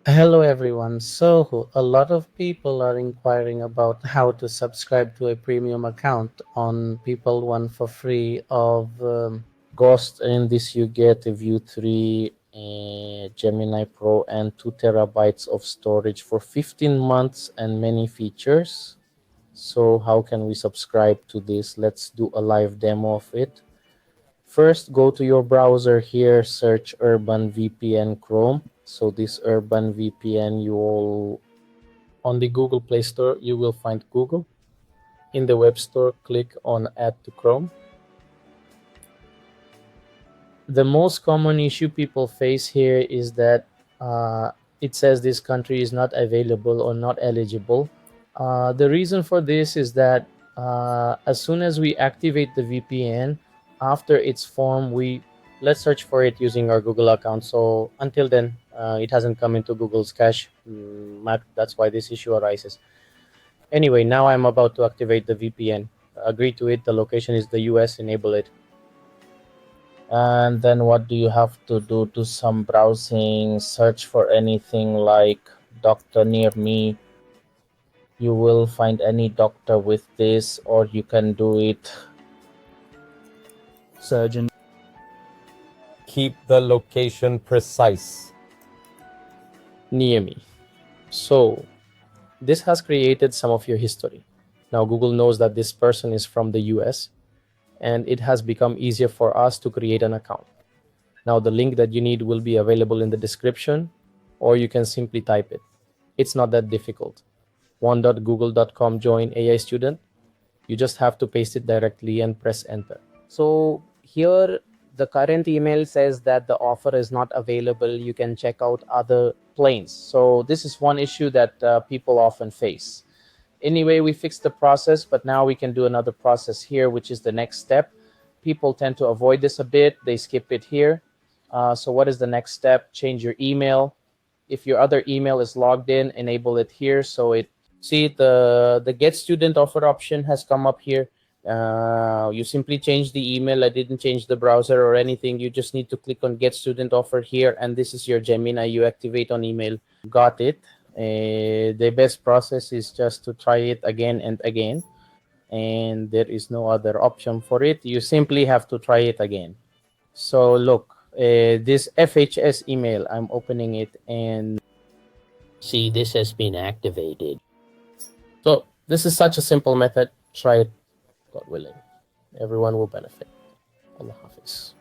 Hello, everyone. So, a lot of people are inquiring about how to subscribe to a premium account on People One for free of Ghost. In this, you get a View 3, a Gemini Pro, and 2 terabytes of storage for 15 months and many features. So, how can we subscribe to this? Let's do a live demo of it. First, go to your browser here, search Urban VPN Chrome. So this Urban VPN, you will on the Google Play Store, you will find Google. In the Web Store, click on Add to Chrome. The most common issue people face here is that it says this country is not available or not eligible. The reason for this is that as soon as we activate the VPN, after it's formed, let's search for it using our Google account. So until then, it hasn't come into Google's cache map. That's why this issue arises. Anyway, now I'm about to activate the VPN. Agree to it. The location is the US. Enable it. And then what do you have to do? Do some browsing, search for anything like doctor near me. You will find any doctor with this, or you can do it Surgeon. Keep the location precise. near me. So this has created some of your history. Now Google knows that this person is from the US, and it has become easier for us to create an account. Now the link that you need will be available in the description, or you can simply type it. It's not that difficult. one.google.com join AI student. You just have to paste it directly and press enter. So here the current email says that the offer is not available. You can check out other planes. So this is one issue that people often face. Anyway, we fixed the process, but now we can do another process here, which is the next step. People tend to avoid this a bit. They skip it here. So what is the next step? Change your email. If your other email is logged in, enable it here. So see the get student offer option has come up here. You simply change the email. I didn't change the browser or anything. You just need to click on get student offer here, and this is your Gemini. You activate on email. Got it. The best process is just to try it again and again, and there is no other option for it. You simply have to try it again. So look, this FHS email, I'm opening it, and See, this has been activated. so this is such a simple method. Try it, God willing. Everyone will benefit. Allah Hafiz.